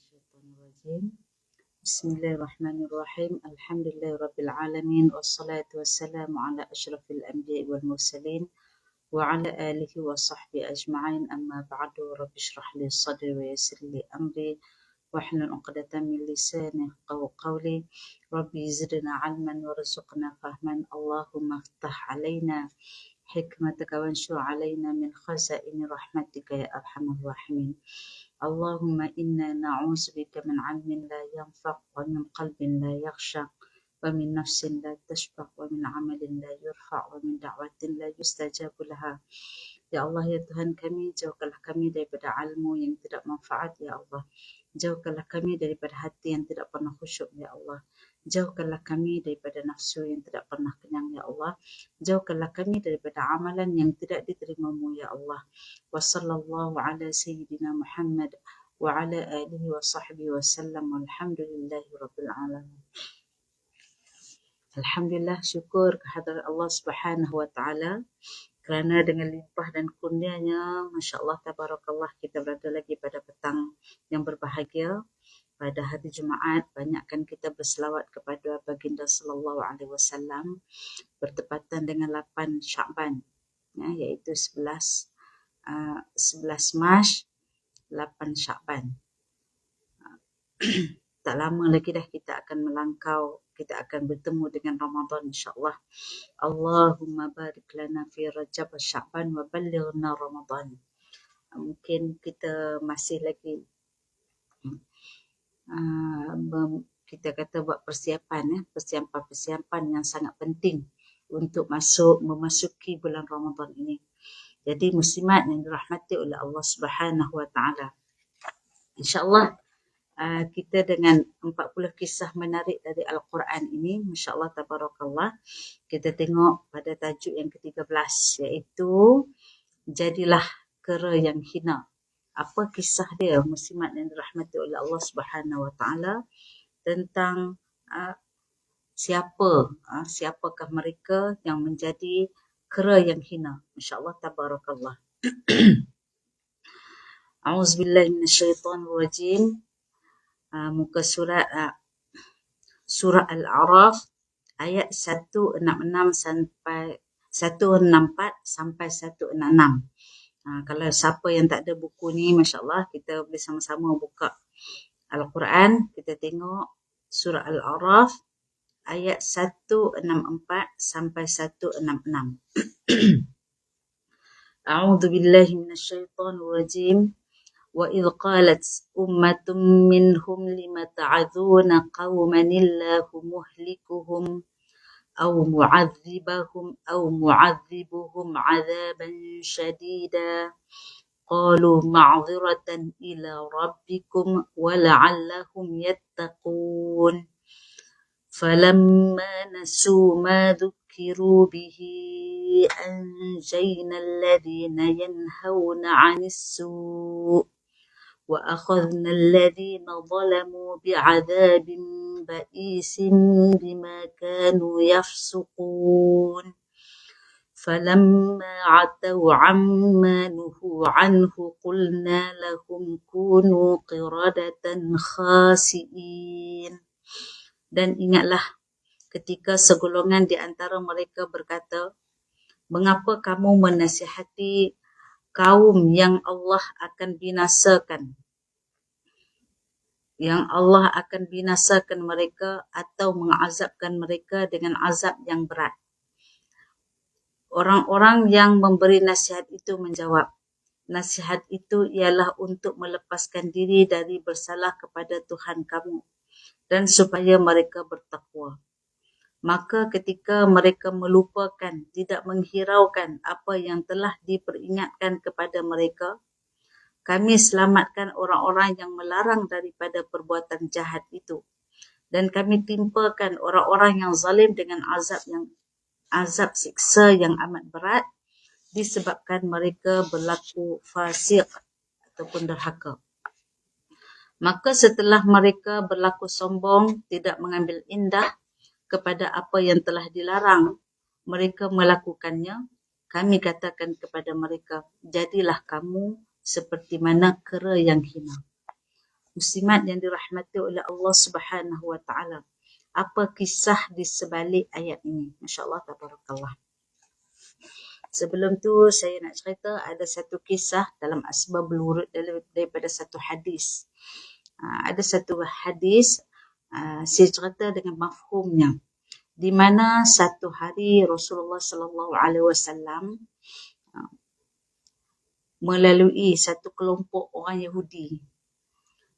Minasyaitonirrajim. Bismillahirrahmanirrahim. Alhamdulillahirabbil alamin wassalatu wassalamu ala asyrafil anbiya'i wal mursalin wa ala alihi wa sahbihi ajma'in. Amma ba'du. Rabbi shrah li sadri wa yassir li amri wahlul 'uqdatam min lisani yafqahu qawli. Rabbi zidna 'ilman warzuqna fahman. Allahumma iftah 'alaina hikmataka wanshur 'alaina min khazaini rahmatika ya arhamar rahimin. Allahumma inna na'udzubika min 'ilmin la yanfa' wa min qalbin la yakhsha wa min nafsin la tashba' wa min 'amalin la yurfa' wa min da'watin la yustajabu laha. Ya Allah, ya Tuhan kami, jauhkanlah kami daripada ilmu yang tidak manfaat, ya Allah. Jauhkanlah kami daripada hati yang tidak pernah khusyuk, ya Allah. Jauhkanlah kami daripada nafsu yang tidak pernah kenyang, ya Allah. Jauhkanlah kami daripada amalan yang tidak diterima-Mu, ya Allah. Wa sallallahu ala sayyidina Muhammad wa ala alihi wa sahbihi wa sallam. Walhamdulillahi rabbil alamin. Alhamdulillah, syukur kehadrat Allah Subhanahu wa taala kerana dengan limpah dan kurnianya, masya-Allah tabarakallah, kita berada lagi pada petang yang berbahagia. Pada hari Jumaat, banyakkan kita berselawat kepada baginda sallallahu alaihi wasallam bertepatan dengan 8 Syakban, ya, iaitu 11 Mac, 8 Syakban. Tak lama lagi dah kita akan melangkau, kita akan bertemu dengan Ramadan, insya-Allah. Allahumma barik lana fi Rajab wa Sya'ban wa ballighna Ramadan. Mungkin kita masih lagi kita kata buat persiapan, persiapan yang sangat penting untuk memasuki bulan Ramadan ini. Jadi muslimat yang dirahmati oleh Allah Subhanahu wa taala. Insya-Allah kita dengan 40 kisah menarik dari Al-Quran ini, masya-Allah tabarakallah, kita tengok pada tajuk yang ke-13, iaitu jadilah kera yang hina. Apa kisah dia, muslimat yang dirahmati oleh Allah Subhanahu wa taala, tentang siapakah mereka yang menjadi kera yang hina. Masya-Allah tabarakallah. A'udzubillahi minasyaitonirrajim. Muka surat surah Al-A'raf ayat 164 sampai 166. Kalau siapa yang tak ada buku ni, masya-Allah, kita boleh sama-sama buka Al-Quran, kita tengok surah Al-A'raf ayat 164 sampai 166. A'udzu billahi minasyaitonir rajim. Wa idh qalat ummatun minhum lima ta'adzuna qauman illahu muhlikuhum aw mu'adzibuhum 'adzaban shadida qalu ma'dziratan ila rabbikum wa la'allahum yattaqun falamma nasu ma dhukiru bihi anjayna alladhina yanhauna 'anis su' wa akhadhna alladhina zalamu bi'adzabin ba'isin bima kanu yafsuqun falamma 'ataw 'amma nuhu 'anhu qulna lahum kunu qiradatan khasi'in. Dan ingatlah ketika segolongan di antara mereka berkata, mengapa kamu menasihati kaum yang Allah akan binasakan? Yang Allah akan binasakan mereka atau mengazabkan mereka dengan azab yang berat. Orang-orang yang memberi nasihat itu menjawab, nasihat itu ialah untuk melepaskan diri dari bersalah kepada Tuhan kamu dan supaya mereka bertakwa. Maka ketika mereka melupakan, tidak menghiraukan apa yang telah diperingatkan kepada mereka, kami selamatkan orang-orang yang melarang daripada perbuatan jahat itu. Dan kami timpakan orang-orang yang zalim dengan azab siksa yang amat berat disebabkan mereka berlaku fasik ataupun derhaka. Maka setelah mereka berlaku sombong, tidak mengambil indah kepada apa yang telah dilarang mereka melakukannya, kami katakan kepada mereka, jadilah kamu seperti mana kera yang hina. muslimat yang dirahmati oleh Allah Subhanahu wa taala. Apa kisah di sebalik ayat ini? Masya-Allah, tabarakallah. Sebelum tu saya nak cerita ada satu kisah dalam asbabul wurud daripada satu hadis. Ada satu hadis saya cerita dengan mafhumnya, di mana satu hari Rasulullah sallallahu alaihi wasallam melalui satu kelompok orang Yahudi.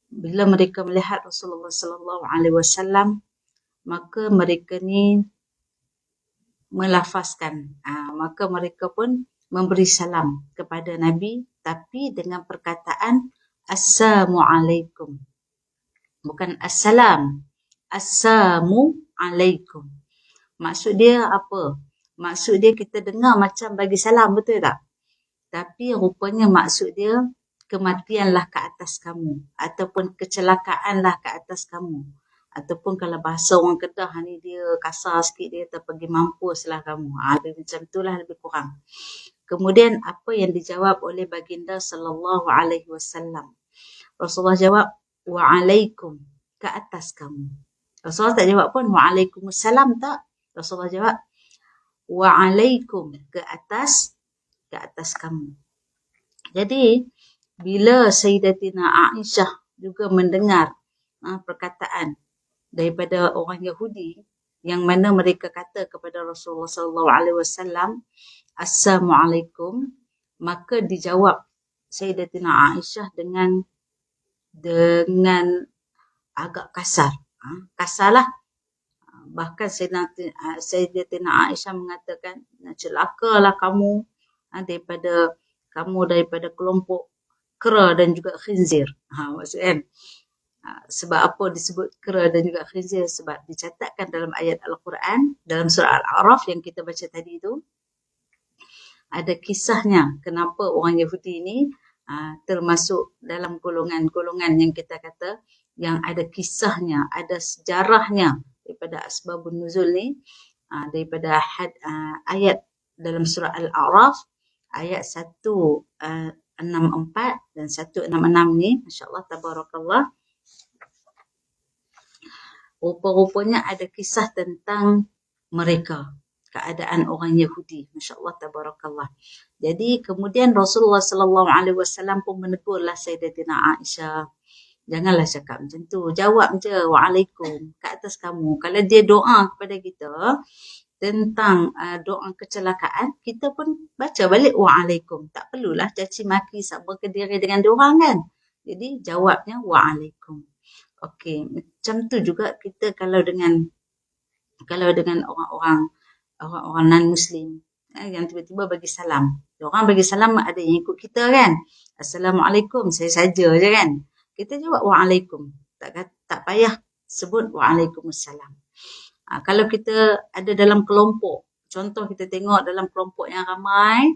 Bila mereka melihat Rasulullah sallallahu alaihi wasallam, maka mereka ni melafazkan, maka mereka pun memberi salam kepada Nabi, tapi dengan perkataan Assalamualaikum, bukan assalam, Assalamualaikum. Maksud dia apa? Maksud dia kita dengar macam bagi salam, betul tak? Tapi rupanya maksud dia kematianlah ke atas kamu, ataupun kecelakaanlah ke atas kamu, ataupun kalau bahasa orang Kedah ni dia kasar sikit, dia terpergi mampuslah kamu. Lebih macam itulah lebih kurang. Kemudian apa yang dijawab oleh baginda sallallahu alaihi wasallam? Rasulullah jawab wa'alaikum, ke atas kamu. Rasulullah tak jawab pun wa'alaikumussalam, tak. Rasulullah jawab wa'alaikum, ke atas kamu. Jadi bila Sayyidatina Aisyah juga mendengar perkataan daripada orang Yahudi yang mana mereka kata kepada Rasulullah sallallahu alaihi wasallam Assalamualaikum, maka dijawab Sayyidatina Aisyah dengan agak kasar. Kasarlah. Bahkan Sayyidatina Aisyah mengatakan, celakalah kamu daripada kelompok kera dan juga khinzir. Maksud kan? Sebab apa disebut kera dan juga khinzir? Sebab dicatatkan dalam ayat Al-Quran, dalam surah Al-A'raf yang kita baca tadi itu, ada kisahnya kenapa orang Yahudi ini termasuk dalam golongan-golongan yang kita kata yang ada kisahnya, ada sejarahnya daripada asbabun nuzul ni, daripada ayat dalam surah Al-A'raf ayat 164 dan 166 ni, masya-Allah tabarakallah. Rupa-rupanya ada kisah tentang mereka, keadaan orang Yahudi, masya-Allah tabarakallah. Jadi kemudian Rasulullah sallallahu alaihi wasallam pun menegurlah Sayyidatina Aisyah, janganlah cakap macam tu, jawab je wa'alaikum, ke atas kamu. Kalau dia doa kepada kita tentang doa kecelakaan, kita pun baca balik wa'alaikum. Tak perlulah caci maki sama kediri dengan diorang kan. Jadi jawabnya wa'alaikum. Okey, macam tu juga kita kalau dengan orang-orang non-Muslim yang tiba-tiba bagi salam. Diorang bagi salam ada yang ikut kita kan. Assalamualaikum, saya saja je kan. Kita jawab wa'alaikum. Tak payah sebut wa'alaikumussalam. Kalau kita ada dalam kelompok, contoh kita tengok dalam kelompok yang ramai,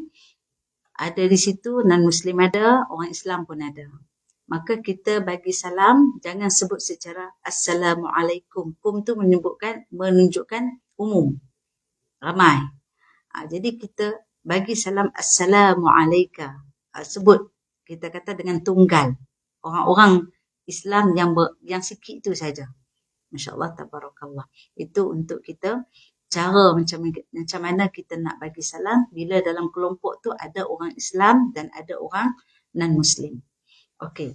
ada di situ non-Muslim ada, orang Islam pun ada. Maka kita bagi salam, jangan sebut secara Assalamualaikum. Kum tu menunjukkan umum, ramai. Jadi kita bagi salam Assalamualaikum. Sebut, kita kata dengan tunggal. Orang-orang Islam yang sikit itu saja. Masya-Allah tabarakallah. Itu untuk kita cara macam mana kita nak bagi salam bila dalam kelompok tu ada orang Islam dan ada orang non-Muslim. Okey.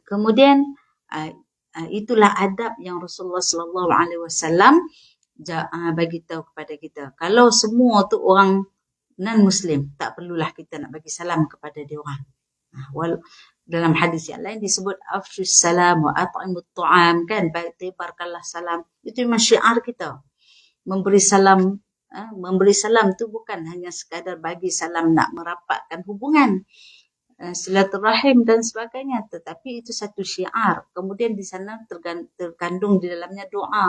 Kemudian itulah adab yang Rasulullah sallallahu alaihi wasallam bagi tahu kepada kita. Kalau semua tu orang non-Muslim, tak perlulah kita nak bagi salam kepada dia orang. Dalam hadis yang lain disebut afshus salam wa at'imut ta'am kan, tebarkanlah salam. Itu memang syiar kita. Memberi salam tu bukan hanya sekadar bagi salam nak merapatkan hubungan, silaturahim dan sebagainya, tetapi itu satu syiar. Kemudian di sana terkandung di dalamnya doa.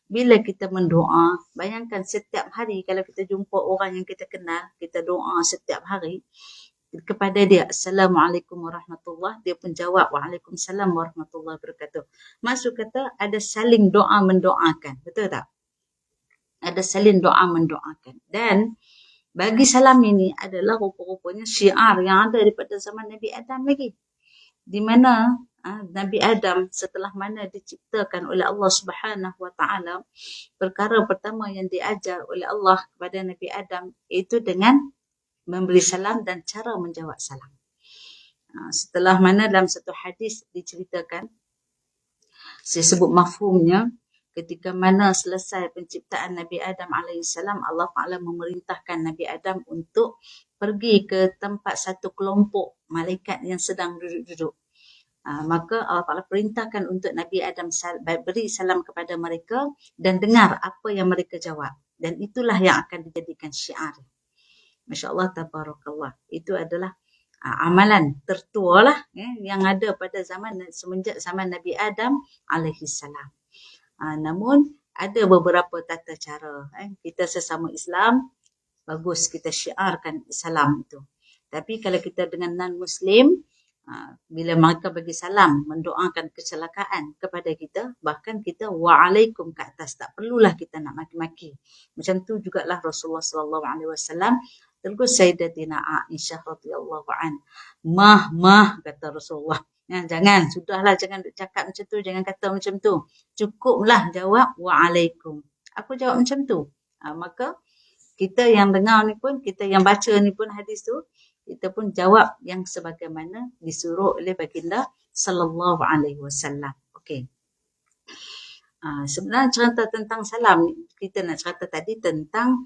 Bila kita mendoa, bayangkan setiap hari kalau kita jumpa orang yang kita kenal, kita doa setiap hari kepada dia, Assalamualaikum warahmatullahi, dia pun jawab Waalaikumsalam warahmatullahi wabarakatuh. Maksud kata ada saling doa mendoakan, betul tak? Ada saling doa mendoakan. Dan bagi salam ini adalah rupa-rupanya syiar yang ada daripada zaman Nabi Adam lagi. Di mana Nabi Adam setelah mana diciptakan oleh Allah Subhanahu Wa Taala, perkara pertama yang diajar oleh Allah kepada Nabi Adam itu dengan memberi salam dan cara menjawab salam. Setelah mana dalam satu hadis diceritakan, saya sebut mafhumnya, ketika mana selesai penciptaan Nabi Adam alaihissalam, Allah Ta'ala memerintahkan Nabi Adam untuk pergi ke tempat satu kelompok malaikat yang sedang duduk-duduk. Maka Allah Ta'ala perintahkan untuk Nabi Adam beri salam kepada mereka dan dengar apa yang mereka jawab. Dan itulah yang akan dijadikan syiar. Masya Allah, tabarakallah. Itu adalah amalan tertua lah yang ada pada semenjak zaman Nabi Adam alaihissalam. Namun ada beberapa tata cara. Kita sesama Islam, bagus kita syiarkan salam itu. Tapi kalau kita dengan non-Muslim, bila mereka bagi salam, mendoakan kecelakaan kepada kita, bahkan kita wa'alaikum ke atas, tak perlulah kita nak maki-maki. Macam tu jugalah Rasulullah SAW tegur Sayyidatina Aisyah radhiyallahu an. Mah kata Rasulullah. Jangan, sudahlah, jangan cakap macam tu, jangan kata macam tu. Cukuplah jawab wa'alaikum. Aku jawab macam tu. Maka kita yang dengar ni pun, kita yang baca ni pun hadis tu, kita pun jawab yang sebagaimana disuruh oleh baginda sallallahu alaihi wasallam. Okey. Sebenarnya cerita tentang salam, kita nak cerita tadi tentang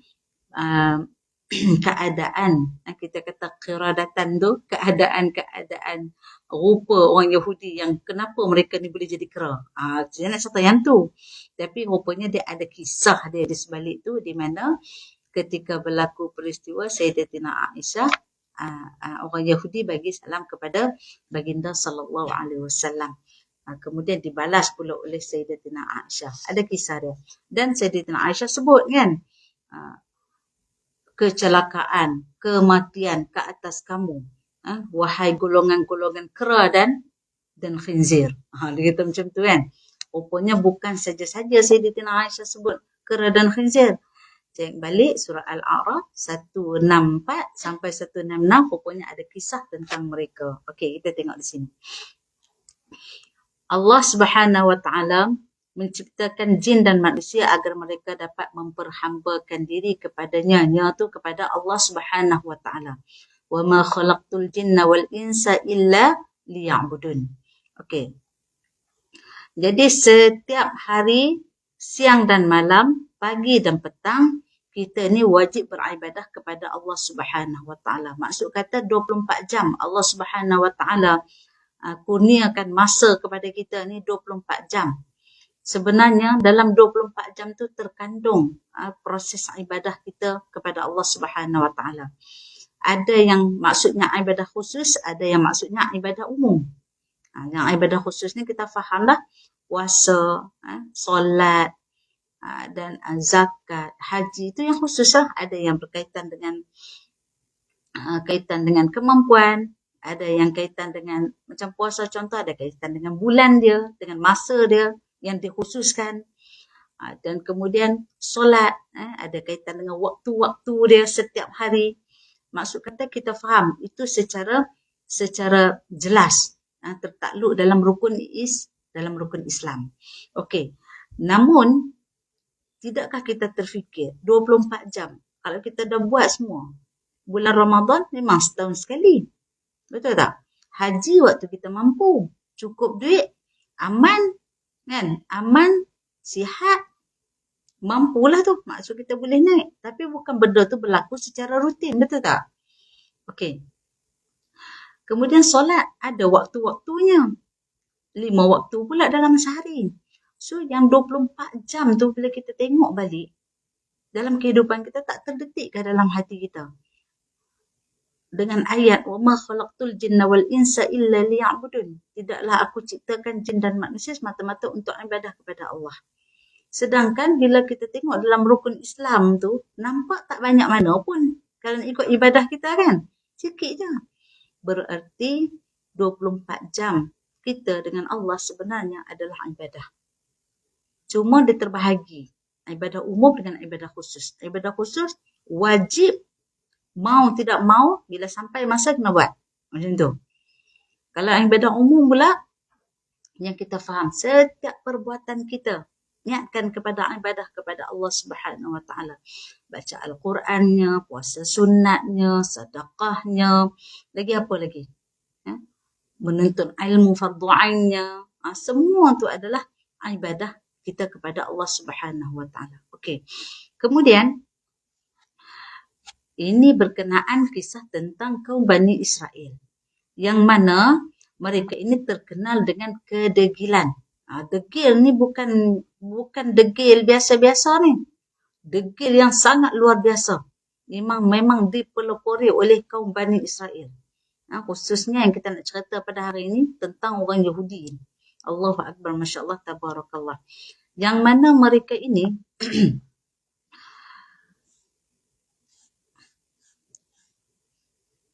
keadaan, kita kata qiradatan tu, keadaan rupa orang Yahudi yang kenapa mereka ni boleh jadi kera. Saya nak cerita yang tu. Tapi rupanya dia ada kisah dia di sebalik tu, di mana ketika berlaku peristiwa Sayyidatina Aisyah, orang Yahudi bagi salam kepada baginda sallallahu alaihi wasallam. Kemudian dibalas pula oleh Sayyidatina Aisyah. Ada kisah dia. Dan Sayyidatina Aisyah sebut kan, kecelakaan, kematian ke atas kamu, wahai golongan-golongan kera dan khinzir. Dia kata macam tu kan. Rupanya bukan saja-saja Sayyidatina Aisyah sebut kera dan khinzir. Cek balik surah Al-A'raf 164 sampai 166, rupanya ada kisah tentang mereka. Okey, kita tengok di sini. Allah Subhanahu Wa Taala menciptakan jin dan manusia agar mereka dapat memperhambakan diri kepadanya, iaitu kepada Allah Subhanahu Wa Taala. Wa ma khalaqtul jinna wal insa illa liya'budun. Okey. Jadi setiap hari, siang dan malam, pagi dan petang, kita ni wajib beribadah kepada Allah Subhanahu Wa Taala. Maksud kata 24 jam Allah Subhanahu Wa Taala kurniakan masa kepada kita ni 24 jam. Sebenarnya dalam 24 jam tu terkandung proses ibadah kita kepada Allah Subhanahu Wa Taala. Ada yang maksudnya ibadah khusus, ada yang maksudnya ibadah umum. Yang ibadah khusus ni kita fahamlah, puasa, solat, dan zakat, haji, itu yang khusus lah. Ada yang berkaitan dengan kemampuan, ada yang kaitan dengan macam puasa contoh, ada kaitan dengan bulan dia, dengan masa dia yang dikhususkan. Dan kemudian solat, ada kaitan dengan waktu-waktu dia setiap hari. Maksud kata kita faham itu secara jelas, tertakluk dalam rukun Islam. Okey. Namun tidakkah kita terfikir 24 jam kalau kita dah buat semua, bulan Ramadan memang setahun sekali, betul tak? Haji waktu kita mampu, cukup duit, aman kan, aman, sihat, mampulah tu, maksud kita boleh naik. Tapi bukan benda tu berlaku secara rutin, betul tak? Okey. Kemudian solat ada waktu-waktunya, 5 waktu pula dalam sehari. So yang 24 jam tu bila kita tengok balik dalam kehidupan kita, tak terdetik ke dalam hati kita dengan ayat wa ma khalaqtul jinna wal insa illa liya'budun, tidaklah aku ciptakan jin dan manusia semata-mata untuk ibadah kepada Allah. Sedangkan bila kita tengok dalam rukun Islam tu, nampak tak banyak mana pun kalau ikut ibadah kita kan, sikit je. Berarti 24 jam kita dengan Allah sebenarnya adalah ibadah. Cuma dia terbahagi ibadah umum dengan ibadah khusus. Ibadah khusus wajib, mau tidak mau, bila sampai masa kena buat. Macam tu. Kalau ibadah umum pula, yang kita faham setiap perbuatan kita niatkan kepada ibadah kepada Allah Subhanahu Wa Taala. Baca Al-Qurannya, puasa sunatnya, sedekahnya, lagi apa lagi? Ya? Menuntut ilmu fardu ainnya. Semua itu adalah ibadah kita kepada Allah Subhanahu Wa Taala. Okey. Kemudian ini berkenaan kisah tentang kaum Bani Israel, yang mana mereka ini terkenal dengan kedegilan. Degil ni bukan degil biasa-biasa ni. Degil yang sangat luar biasa. Memang dipelopori oleh kaum Bani Israel. Khususnya yang kita nak cerita pada hari ini tentang orang Yahudi. Allahu Akbar, Masya Allah, Tabarakallah. Yang mana mereka ini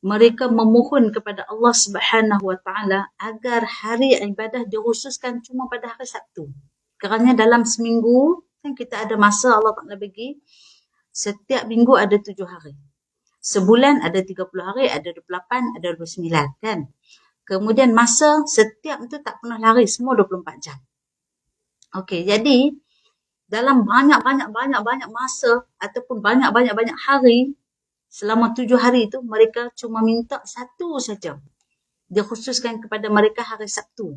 mereka memohon kepada Allah Subhanahu Wa Taala agar hari ibadah dikhususkan cuma pada hari Sabtu. Kerana dalam seminggu kan kita ada masa Allah Taala bagi, setiap minggu ada 7 hari. Sebulan ada 30 hari, ada 28, ada 29 kan. Kemudian masa setiap itu tak pernah lari, semua 24 jam. Okey, jadi dalam banyak masa ataupun banyak hari, selama 7 hari itu mereka cuma minta satu saja. Dia khususkan kepada mereka hari Sabtu.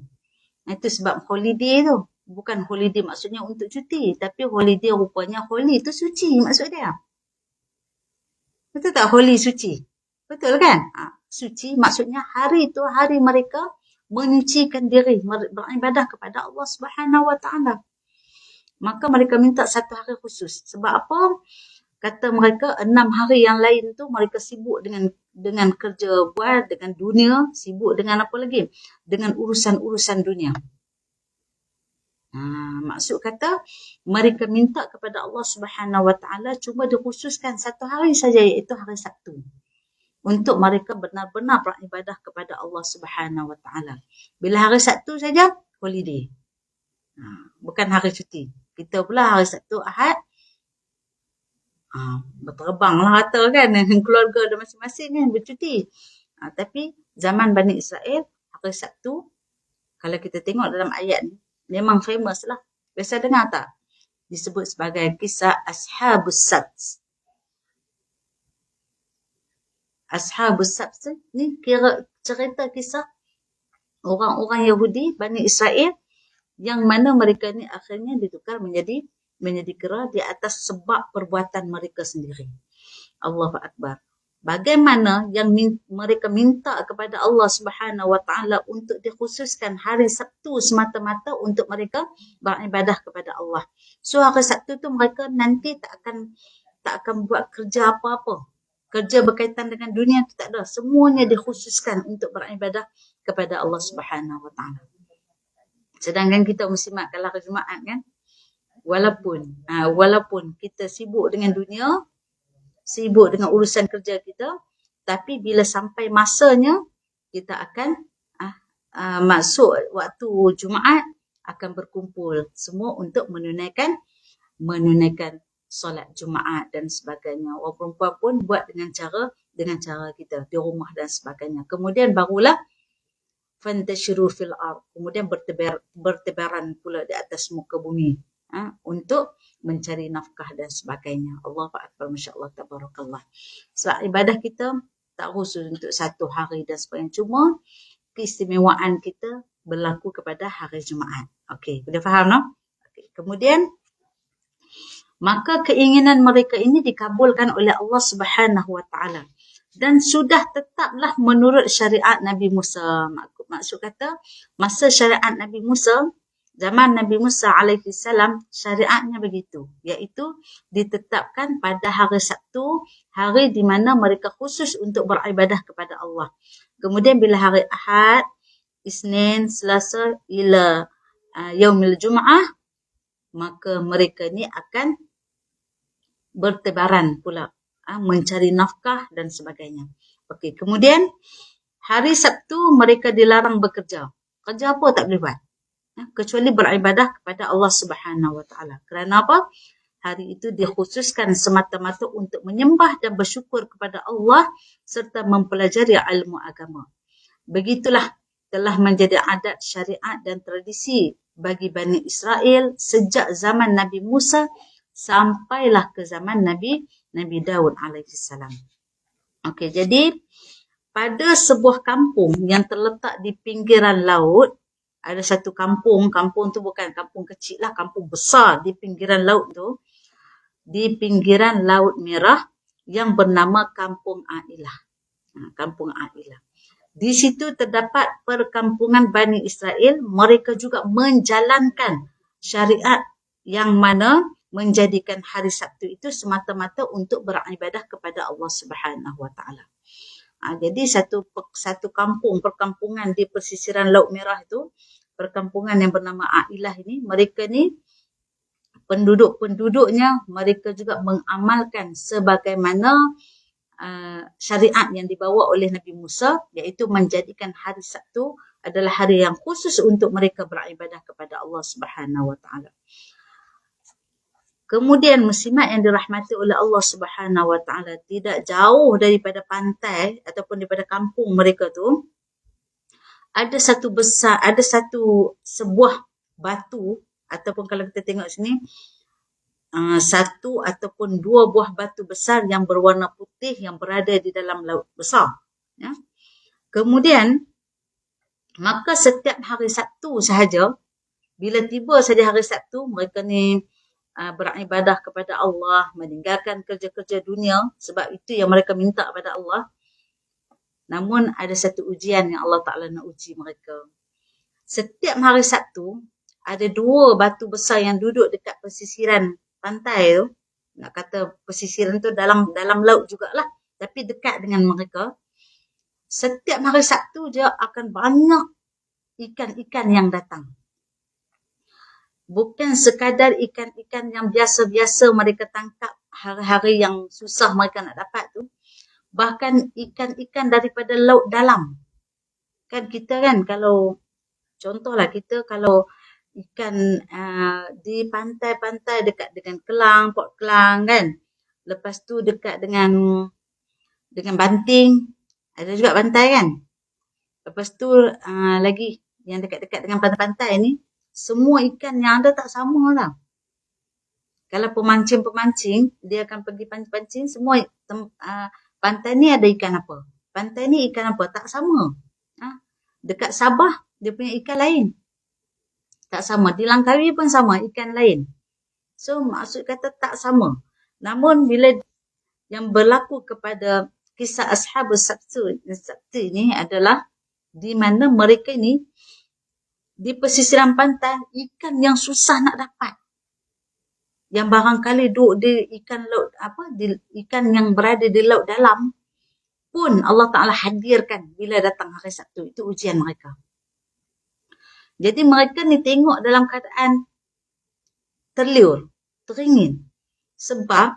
Itu sebab holiday tu. Bukan holiday maksudnya untuk cuti. Tapi holiday rupanya holy itu suci maksud dia. Betul tak holy suci? Betul kan? Suci maksudnya hari itu hari mereka menyucikan diri. Beribadah kepada Allah Subhanahu Wa Taala. Maka mereka minta satu hari khusus. Sebab apa? Kata mereka 6 hari yang lain tu mereka sibuk dengan kerja buat, dengan dunia, sibuk dengan apa lagi? Dengan urusan-urusan dunia. Maksud kata mereka minta kepada Allah Subhanahu Wa Taala cuma dikhususkan satu hari saja, iaitu hari Sabtu. Untuk mereka benar-benar beribadah kepada Allah Subhanahu Wa Taala. Bila hari Sabtu saja, holiday. Bukan hari cuti. Kita pula hari Sabtu, Ahad, berterbang lah kata kan, keluarga ada masing-masing kan, bercuti. Tapi zaman Bani Israel, hari Sabtu, kalau kita tengok dalam ayat ni, memang famous lah. Biasa dengar tak? Disebut sebagai kisah Ashabus Sabt. Ashabus Sabt ni kira cerita kisah orang-orang Yahudi, Bani Israel, yang mana mereka ni akhirnya ditukar menjadi kera di atas sebab perbuatan mereka sendiri. Allahu Akbar. Bagaimana yang mereka minta kepada Allah Subhanahu Wa Taala untuk dikhususkan hari Sabtu semata-mata untuk mereka beribadah kepada Allah. So hari Sabtu tu mereka nanti tak akan buat kerja apa-apa. Kerja berkaitan dengan dunia tu tak ada. Semuanya dikhususkan untuk beribadah kepada Allah Subhanahu Wa Taala. Sedangkan kita muslimat kalau hari Jumaat kan, walaupun kita sibuk dengan dunia, sibuk dengan urusan kerja kita, tapi bila sampai masanya kita akan masuk waktu Jumaat akan berkumpul semua untuk menunaikan solat Jumaat dan sebagainya. Orang perempuan pun buat dengan cara kita di rumah dan sebagainya. Kemudian barulah fantashiru fil ard, kemudian bertebaran pula di atas muka bumi untuk mencari nafkah dan sebagainya. Allahu Akbar, Masya Allah, Tabarakallah. Sebab ibadah kita tak khusus untuk satu hari dan sebagainya. Cuma keistimewaan kita berlaku kepada hari Jumaat. Okey, boleh faham no? Okay. Kemudian maka keinginan mereka ini dikabulkan oleh Allah Subhanahu Wa Taala dan sudah tetaplah menurut syariat Nabi Musa. Maksud kata masa syariat Nabi Musa, zaman Nabi Musa alaihi salam, syariatnya begitu, iaitu ditetapkan pada hari Sabtu, hari di mana mereka khusus untuk beribadah kepada Allah. Kemudian bila hari Ahad, Isnin, Selasa ila Yaumil Jum'ah, maka mereka ni akan bertebaran pula mencari nafkah dan sebagainya. Okey, kemudian hari Sabtu mereka dilarang bekerja. Kerja apa tak boleh buat, kecuali beribadah kepada Allah Subhanahu Wa Taala. Kerana apa? Hari itu dikhususkan semata-mata untuk menyembah dan bersyukur kepada Allah serta mempelajari ilmu agama. Begitulah telah menjadi adat, syariat dan tradisi bagi Bani Israel sejak zaman Nabi Musa sampailah ke zaman Nabi Daud alaihissalam. Okey, jadi pada sebuah kampung yang terletak di pinggiran laut, ada satu kampung tu bukan kampung kecil lah, kampung besar di pinggiran laut tu, di pinggiran Laut Merah yang bernama Kampung Ailah. Kampung Ailah. Di situ terdapat perkampungan Bani Israel, mereka juga menjalankan syariat yang mana menjadikan hari Sabtu itu semata-mata untuk beribadah kepada Allah Subhanahu Wa Taala. Jadi satu kampung, perkampungan di pesisiran Laut Merah itu, perkampungan yang bernama Ailah ini, mereka ni penduduk-penduduknya mereka juga mengamalkan sebagaimana syariat yang dibawa oleh Nabi Musa, iaitu menjadikan hari Sabtu adalah hari yang khusus untuk mereka beribadah kepada Allah Subhanahu Wa Taala. Kemudian muslimat yang dirahmati oleh Allah Subhanahu Wa Taala, tidak jauh daripada pantai ataupun daripada kampung mereka tu, ada sebuah batu, ataupun kalau kita tengok sini, satu ataupun dua buah batu besar yang berwarna putih yang berada di dalam laut besar. Ya. Kemudian, maka setiap hari Sabtu sahaja, bila tiba saja hari Sabtu, mereka ni beribadah kepada Allah, meninggalkan kerja-kerja dunia, sebab itu yang mereka minta kepada Allah. Namun ada satu ujian yang Allah Ta'ala nak uji mereka. Setiap hari Sabtu, ada dua batu besar yang duduk dekat pesisiran pantai tu. Nak kata pesisiran tu dalam laut jugalah, tapi dekat dengan mereka. Setiap hari Sabtu je akan banyak ikan-ikan yang datang. Bukan sekadar ikan-ikan yang biasa-biasa mereka tangkap hari-hari yang susah mereka nak dapat tu. Bahkan ikan-ikan daripada laut dalam. Kan kita kan kalau, contohlah kita kalau ikan di pantai-pantai dekat dengan Kelang, Port Kelang kan. Lepas tu dekat dengan Banting, ada juga pantai kan. Lepas tu lagi yang dekat-dekat dengan pantai-pantai ni, semua ikan yang ada tak sama lah. Kalau pemancing-pemancing, dia akan pergi pancing, semua pantai ni ada ikan apa. Pantai ni ikan apa, tak sama. Dekat Sabah, dia punya ikan lain. Tak sama. Di Langkawi pun sama, ikan lain. So, maksud kata tak sama. Namun, bila yang berlaku kepada kisah Ashabus Sabtu ni adalah di mana mereka ni di pesisiran pantai, ikan yang susah nak dapat. Yang barangkali duduk di ikan laut, ikan yang berada di laut dalam, pun Allah Ta'ala hadirkan bila datang hari Sabtu. Itu ujian mereka. Jadi mereka ni tengok dalam keadaan terliur, teringin. Sebab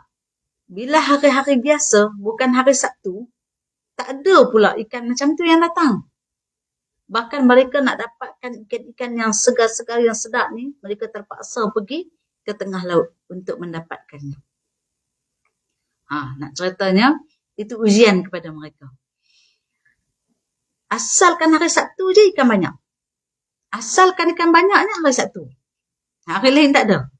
bila hari-hari biasa, bukan hari Sabtu, tak ada pula ikan macam tu yang datang. Bahkan mereka nak dapatkan ikan-ikan yang segar-segar, yang sedap ni, mereka terpaksa pergi ke tengah laut untuk mendapatkannya. Nak ceritanya, itu ujian kepada mereka. Asalkan hari Sabtu je ikan banyak. Asalkan ikan banyaknya hari Sabtu. Hari lain tak ada.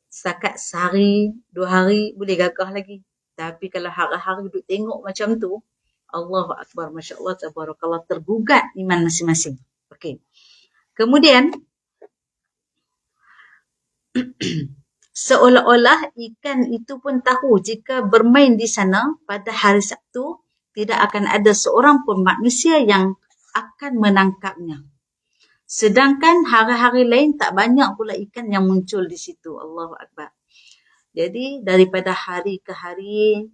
Setakat sehari, 2 hari, boleh gagah lagi. Tapi kalau hari-hari duduk tengok macam tu, Allahu Akbar, Masya Allah, Tabarakallah, tergugat iman masing-masing. Okey. Kemudian, seolah-olah ikan itu pun tahu jika bermain di sana pada hari Sabtu, tidak akan ada seorang pun manusia yang akan menangkapnya. Sedangkan hari-hari lain tak banyak pula ikan yang muncul di situ. Allahu Akbar. Jadi, daripada hari ke hari,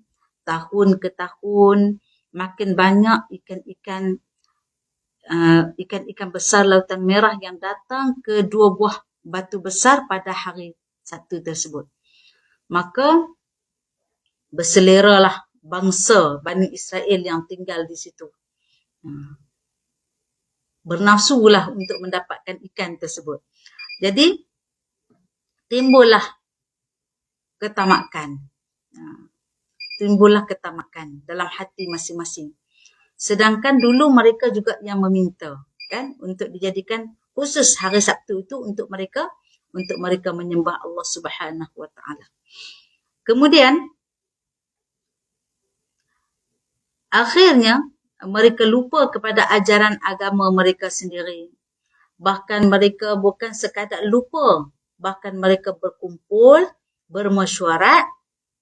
tahun ke tahun, makin banyak ikan-ikan besar Lautan Merah yang datang ke dua buah batu besar pada hari Sabtu tersebut. Maka berseleralah bangsa Bani Israel yang tinggal di situ. Bernafsulah untuk mendapatkan ikan tersebut. Jadi timbullah ketamakan. Timbullah ketamakan dalam hati masing-masing. Sedangkan dulu mereka juga yang meminta, kan, untuk dijadikan khusus hari Sabtu itu untuk mereka menyembah Allah Subhanahu wa taala. Kemudian akhirnya mereka lupa kepada ajaran agama mereka sendiri. Bahkan mereka bukan sekadar lupa, bahkan mereka berkumpul, bermesyuarat,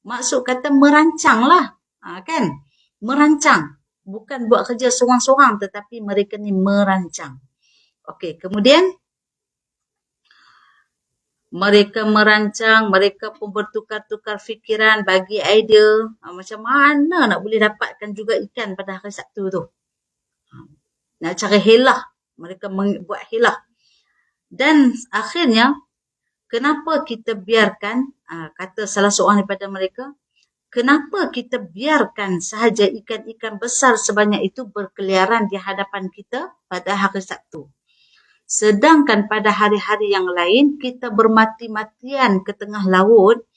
maksud kata merancanglah, kan? Merancang, bukan buat kerja seorang-seorang, tetapi mereka ni merancang. Okey, kemudian mereka merancang, mereka pun bertukar-tukar fikiran, bagi idea, macam mana nak boleh dapatkan juga ikan pada hari Sabtu tu. Nak cari helah, mereka buat helah. Dan akhirnya, kenapa kita biarkan, kata salah seorang daripada mereka, kenapa kita biarkan sahaja ikan-ikan besar sebanyak itu berkeliaran di hadapan kita pada hari Sabtu? Sedangkan pada hari-hari yang lain, kita bermati-matian ke tengah laut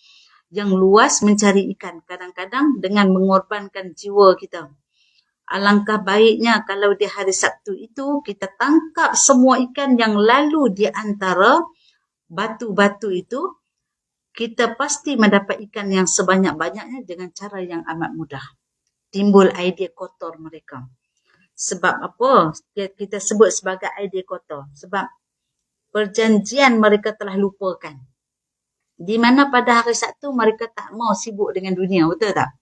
yang luas mencari ikan. Kadang-kadang dengan mengorbankan jiwa kita. Alangkah baiknya kalau di hari Sabtu itu, kita tangkap semua ikan yang lalu di antara batu-batu itu, kita pasti mendapat ikan yang sebanyak-banyaknya dengan cara yang amat mudah. Timbul idea kotor mereka. Sebab apa kita sebut sebagai idea kotor? Sebab perjanjian mereka telah lupakan. Di mana pada hari Sabtu mereka tak mau sibuk dengan dunia, betul tak?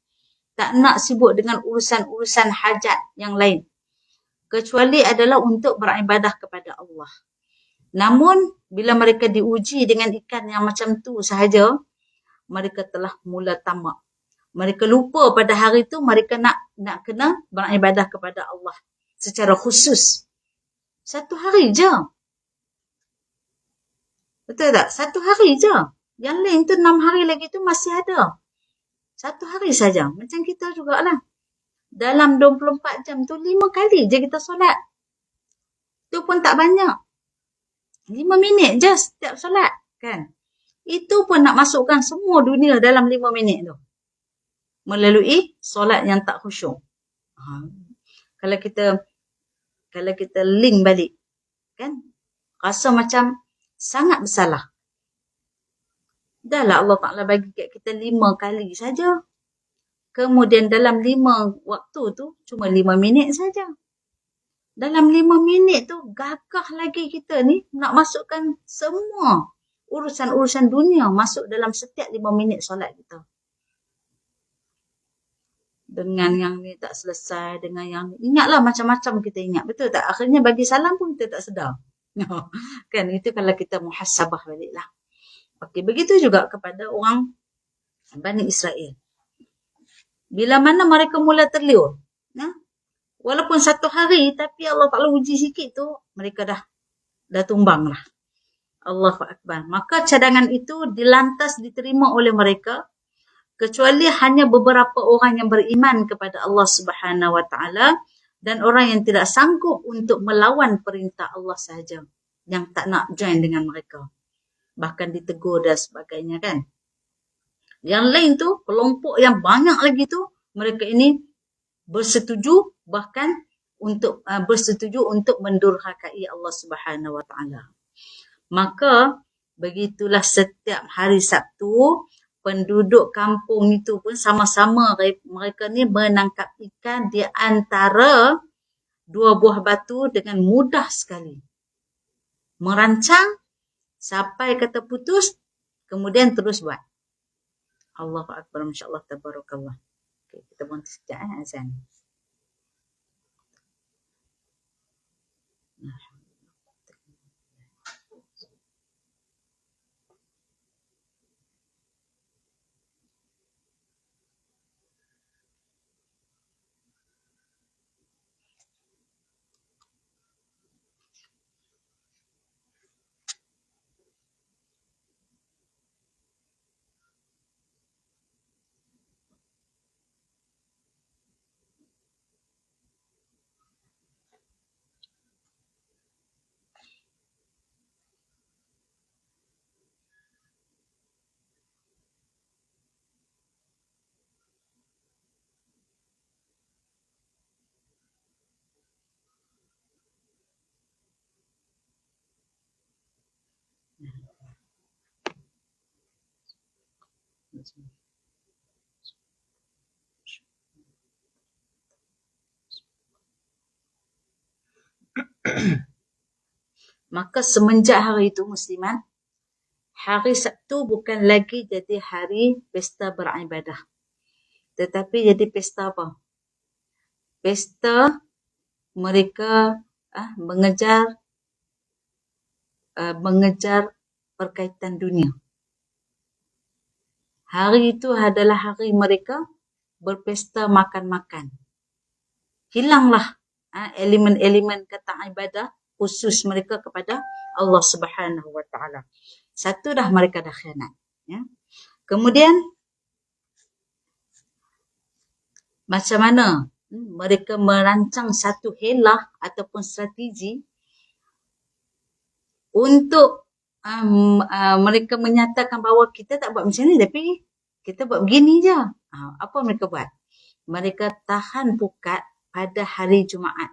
Tak nak sibuk dengan urusan-urusan hajat yang lain. Kecuali adalah untuk beribadah kepada Allah. Namun, bila mereka diuji dengan ikan yang macam tu sahaja, mereka telah mula tamak. Mereka lupa pada hari itu mereka nak kena beribadah kepada Allah secara khusus. Satu hari je. Betul tak? Satu hari je. Yang lain tu 6 hari lagi tu masih ada. Satu hari saja. Macam kita jugalah. Dalam 24 jam tu 5 kali je kita solat. Tu pun tak banyak. 5 minit je setiap solat. Kan? Itu pun nak masukkan semua dunia dalam 5 minit tu. Melalui solat yang tak khusyuk. Kalau kita link balik. Kan? Rasa macam sangat bersalah. Dahlah Allah Ta'ala bagi kat kita 5 kali saja. Kemudian dalam 5 waktu tu, cuma 5 minit saja. Dalam 5 minit tu, gagah lagi kita ni nak masukkan semua urusan-urusan dunia masuk dalam setiap 5 minit solat kita. Dengan yang ni tak selesai, dengan yang ni. Ingatlah macam-macam kita ingat. Betul tak? Akhirnya bagi salam pun kita tak sedar. Kan, itu kalau kita muhasabah balik lah. Okey, begitu juga kepada orang Bani Israel. Bila mana mereka mula terliur. Walaupun satu hari, tapi Allah Ta'ala uji sikit tu, mereka dah tumbang lah. Allahu Akbar. Maka cadangan itu dilantas diterima oleh mereka, kecuali hanya beberapa orang yang beriman kepada Allah Subhanahu Wa Ta'ala, dan orang yang tidak sanggup untuk melawan perintah Allah sahaja, yang tak nak join dengan mereka. Bahkan ditegur dan sebagainya kan. Yang lain tu, kelompok yang banyak lagi tu, mereka ini bersetuju bahkan untuk bersetuju untuk mendurhakai Allah Subhanahu Wa Taala. Maka begitulah setiap hari Sabtu penduduk kampung itu pun sama-sama mereka ni menangkap ikan di antara dua buah batu dengan mudah sekali. Merancang sampai kata putus, kemudian terus buat. Allahu Akbar, masya-Allah, tabarakallah. Okay, kita berhenti sekejap azan. Maka semenjak hari itu muslimat, hari Sabtu bukan lagi jadi hari pesta beribadah. Tetapi jadi pesta apa? Pesta mereka mengejar perkaitan dunia. Hari itu adalah hari mereka berpesta makan-makan. Hilanglah elemen-elemen kata ibadah khusus mereka kepada Allah Subhanahu wa taala. Satu dah mereka dah khianat, ya. Kemudian macam mana mereka merancang satu helah ataupun strategi untuk mereka menyatakan bahawa kita tak buat macam ni, tapi kita buat begini je. Apa mereka buat? Mereka tahan pukat pada hari Jumaat.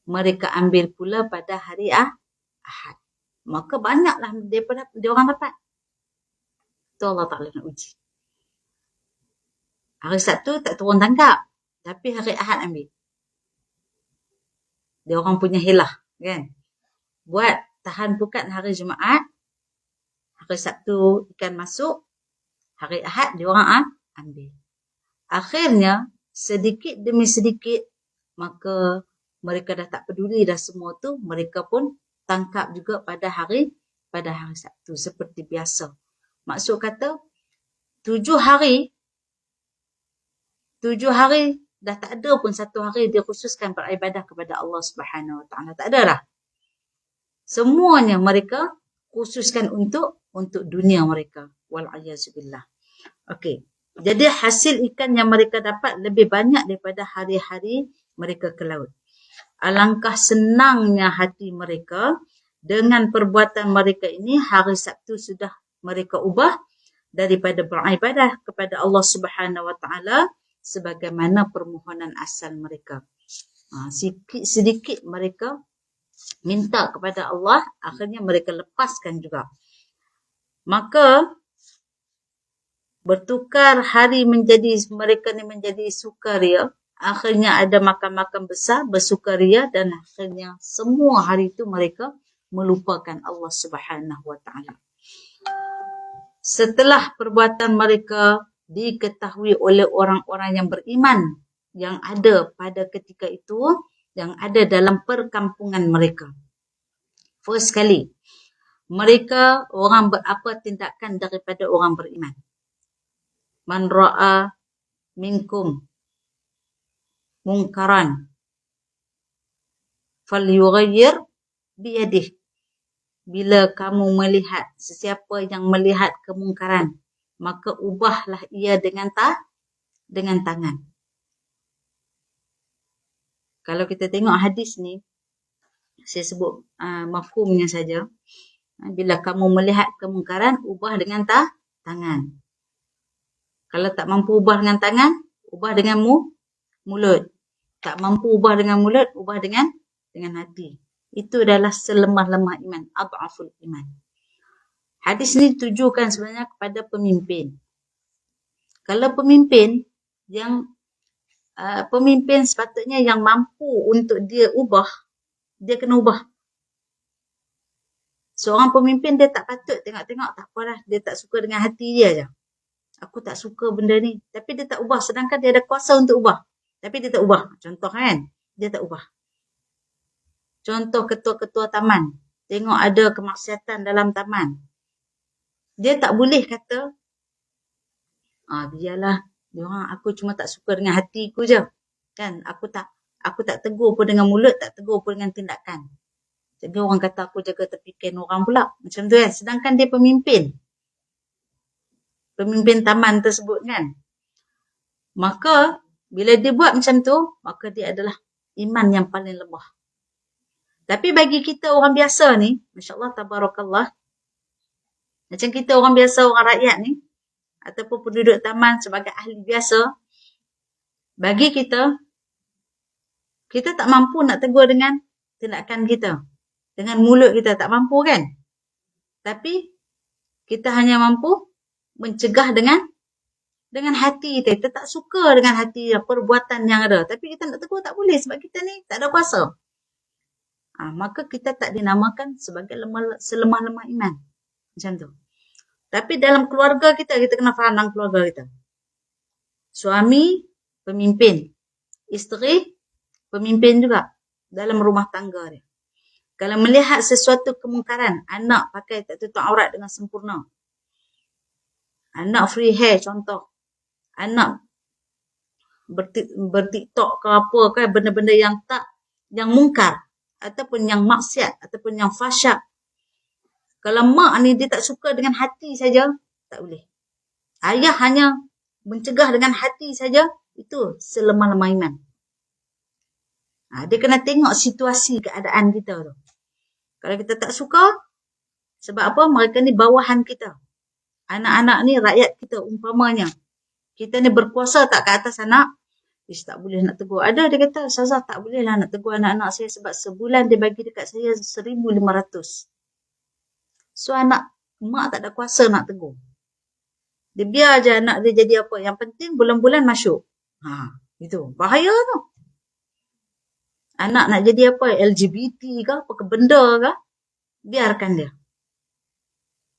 Mereka ambil pula pada hari Ahad. Maka banyaklah daripada dia orang dapat. Itu Allah Ta'ala nak uji. Hari Sabtu tak turun tangkap, tapi hari Ahad ambil. Dia orang punya helah, kan? Buat tahan pukat hari Jumaat, hari Sabtu ikan masuk, hari Ahad dia orang ambil. Akhirnya sedikit demi sedikit, maka mereka dah tak peduli dah semua tu, mereka pun tangkap juga pada hari Sabtu seperti biasa. Maksud kata 7 hari dah tak ada pun satu hari dia khususkan beribadah kepada Allah Subhanahu wa taala. Tak ada dah. Semuanya mereka khususkan untuk dunia mereka. Wal-'ayazubillah. Okey. Jadi hasil ikan yang mereka dapat lebih banyak daripada hari-hari mereka ke laut. Alangkah senangnya hati mereka dengan perbuatan mereka ini. Hari Sabtu sudah mereka ubah daripada beribadah kepada Allah Subhanahu wa taala sebagaimana permohonan asal mereka. Sedikit mereka minta kepada Allah, akhirnya mereka lepaskan juga. Maka bertukar hari menjadi mereka ni menjadi sukaria. Akhirnya ada makan-makan besar, bersukaria, dan akhirnya semua hari itu mereka melupakan Allah Subhanahu wa taala. Setelah perbuatan mereka diketahui oleh orang-orang yang beriman yang ada pada ketika itu, yang ada dalam perkampungan mereka. First kali, mereka orang berapa tindakan daripada orang beriman. Man ra'a minkum munkaran falyughayyir biyadihi. Bila kamu melihat, sesiapa yang melihat kemungkaran, maka ubahlah ia dengan tangan. Kalau kita tengok hadis ni, saya sebut mafhumnya saja. Bila kamu melihat kemungkaran, ubah dengan tangan. Kalau tak mampu ubah dengan tangan, ubah dengan mulut. Tak mampu ubah dengan mulut, ubah dengan hati. Itu adalah selemah-lemah iman, ad'aful iman. Hadis ni ditujukan sebenarnya kepada pemimpin. Kalau pemimpin sepatutnya yang mampu untuk dia ubah, dia kena ubah. Seorang pemimpin dia tak patut tengok-tengok, tak apalah, dia tak suka dengan hati dia je. Aku tak suka benda ni, tapi dia tak ubah, sedangkan dia ada kuasa untuk ubah. Tapi dia tak ubah. Contoh kan, dia tak ubah. Contoh ketua-ketua taman, tengok ada kemaksiatan dalam taman. Dia tak boleh kata, biarlah, diorang, aku cuma tak suka dengan hatiku je. Kan, aku tak tegur pun dengan mulut, tak tegur pun dengan tindakan. Jadi orang kata aku jaga terfikir orang pula. Macam tu kan. Sedangkan dia pemimpin taman tersebut kan. Maka, bila dia buat macam tu, maka dia adalah iman yang paling lemah. Tapi bagi kita orang biasa ni, Masya Allah, Tabarakallah, macam kita orang biasa, orang rakyat ni, ataupun penduduk taman sebagai ahli biasa, bagi kita tak mampu nak tegur dengan tindakan kita. Dengan mulut kita tak mampu kan. Tapi kita hanya mampu mencegah dengan hati kita. Kita tak suka dengan hati perbuatan yang ada. Tapi kita nak tegur tak boleh sebab kita ni tak ada kuasa. Maka kita tak dinamakan sebagai selemah-lemah iman. Macam tu. Tapi dalam keluarga kita kena faham dalam keluarga kita. Suami, pemimpin. Isteri, pemimpin juga. Dalam rumah tangga dia. Kalau melihat sesuatu kemungkaran, anak pakai tak tutup aurat dengan sempurna. Anak free hair contoh. Anak bertiktok ke apa ke, benda-benda yang mungkar. Ataupun yang maksiat, ataupun yang fahsyat. Kalau mak ni dia tak suka dengan hati saja, tak boleh. Ayah hanya mencegah dengan hati saja, itu selemah-lemah iman. Dia kena tengok situasi keadaan kita tu. Kalau kita tak suka, sebab apa? Mereka ni bawahan kita. Anak-anak ni rakyat kita umpamanya. Kita ni berkuasa tak ke atas anak? Tak boleh nak tegur. Ada dia kata, Ustazah tak boleh lah nak tegur anak-anak saya sebab sebulan dia bagi dekat saya 1,500. So mak tak ada kuasa nak tegur. Dia biar je anak dia jadi apa. Yang penting bulan-bulan masuk. Itu. Bahaya tu. Anak nak jadi apa? LGBT ke? Apa ke benda ke? Biarkan dia.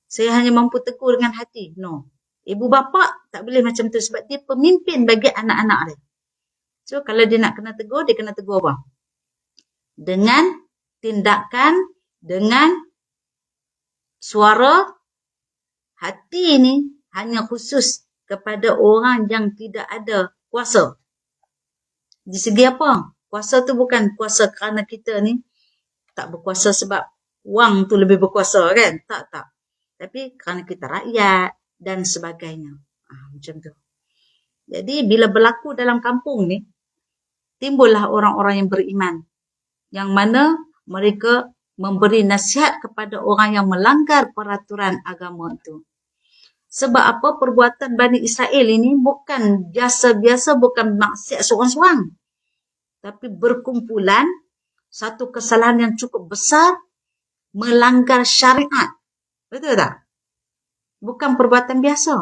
Saya hanya mampu tegur dengan hati. No. Ibu bapa tak boleh macam tu sebab dia pemimpin bagi anak-anak dia. So, kalau dia nak kena tegur, dia kena tegur apa? Dengan tindakan, dengan suara. Hati ni hanya khusus kepada orang yang tidak ada kuasa. Di segi apa? Kuasa tu bukan kuasa kerana kita ni tak berkuasa sebab wang tu lebih berkuasa kan? Tak. Tapi kerana kita rakyat dan sebagainya. Macam tu. Jadi bila berlaku dalam kampung ni, timbullah orang-orang yang beriman. Yang mana mereka memberi nasihat kepada orang yang melanggar peraturan agama itu. Sebab apa? Perbuatan Bani Israel ini bukan biasa-biasa, bukan maksiat seorang-seorang. Tapi berkumpulan, satu kesalahan yang cukup besar, melanggar syariat. Betul tak? Bukan perbuatan biasa.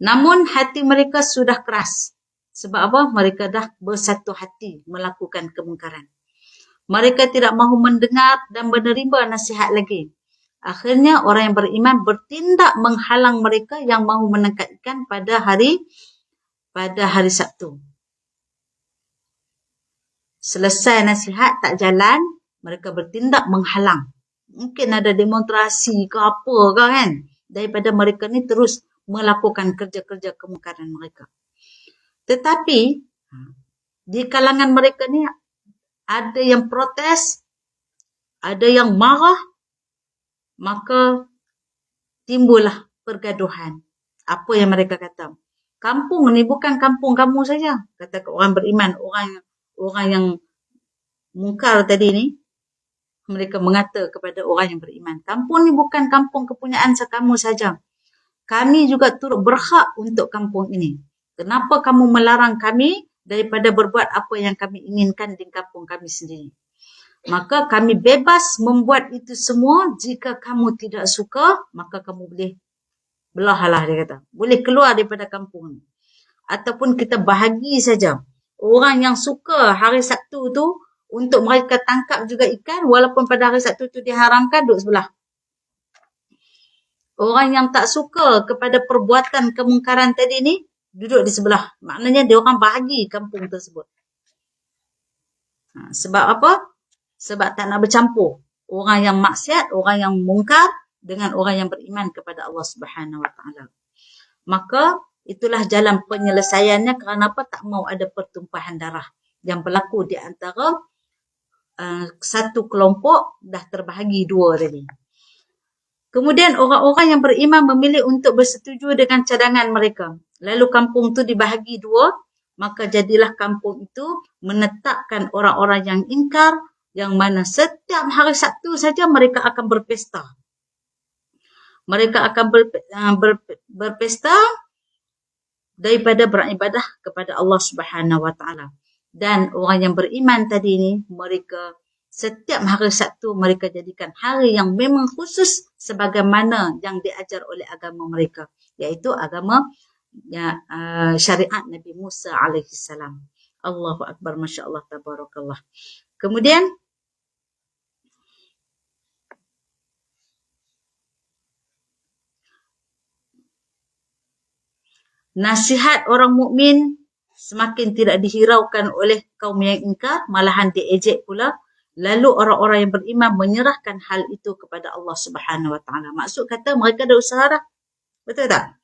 Namun hati mereka sudah keras. Sebab apa? Mereka dah bersatu hati melakukan kemungkaran. Mereka tidak mahu mendengar dan menerima nasihat lagi. Akhirnya orang yang beriman bertindak menghalang mereka yang mahu menangkap ikan pada hari Sabtu. Selesai nasihat tak jalan, mereka bertindak menghalang. Mungkin ada demonstrasi ke apa ke kan. Daripada mereka ni terus melakukan kerja-kerja kemungkaran mereka. Tetapi di kalangan mereka ni ada yang protes, ada yang marah, maka timbullah pergaduhan. Apa yang mereka kata? Kampung ni bukan kampung kamu saja, kata orang beriman, orang yang mungkar tadi ni. Mereka mengata kepada orang yang beriman, kampung ni bukan kampung kepunyaan sekamu saja. Kami juga turut berhak untuk kampung ini. Kenapa kamu melarang kami daripada berbuat apa yang kami inginkan di kampung kami sendiri? Maka kami bebas membuat itu semua. Jika kamu tidak suka, maka kamu boleh belahlah, dia kata. Boleh keluar daripada kampung ni. Ataupun kita bahagi saja. Orang yang suka hari Sabtu tu, untuk mereka tangkap juga ikan, walaupun pada hari Sabtu tu diharamkan, duduk sebelah. Orang yang tak suka kepada perbuatan kemungkaran tadi ni, duduk di sebelah. Maknanya dia orang bahagi kampung tersebut. Sebab apa? Sebab tak nak bercampur. Orang yang maksiat, orang yang mungkar dengan orang yang beriman kepada Allah Subhanahu Wa Taala. Maka itulah jalan penyelesaiannya. Kerana apa? Tak mau ada pertumpahan darah yang berlaku di antara satu kelompok dah terbahagi dua tadi. Kemudian orang-orang yang beriman memilih untuk bersetuju dengan cadangan mereka. Lalu kampung itu dibahagi dua, maka jadilah kampung itu menetapkan orang-orang yang ingkar, yang mana setiap hari Sabtu saja mereka akan berpesta. Mereka akan berpesta daripada beribadah kepada Allah Subhanahu Wa Taala. Dan orang yang beriman tadi ni, mereka setiap hari Sabtu mereka jadikan hari yang memang khusus sebagaimana yang diajar oleh agama mereka, iaitu agama syariat Nabi Musa alaihi salam. Allahu Akbar, Masya Allah, Tabarakallah. Kemudian nasihat orang mukmin semakin tidak dihiraukan oleh kaum yang ingkar, malahan diejek pula. Lalu orang-orang yang beriman menyerahkan hal itu kepada Allah Subhanahu Wa Taala. Maksud kata mereka dah usaha dah. Betul tak?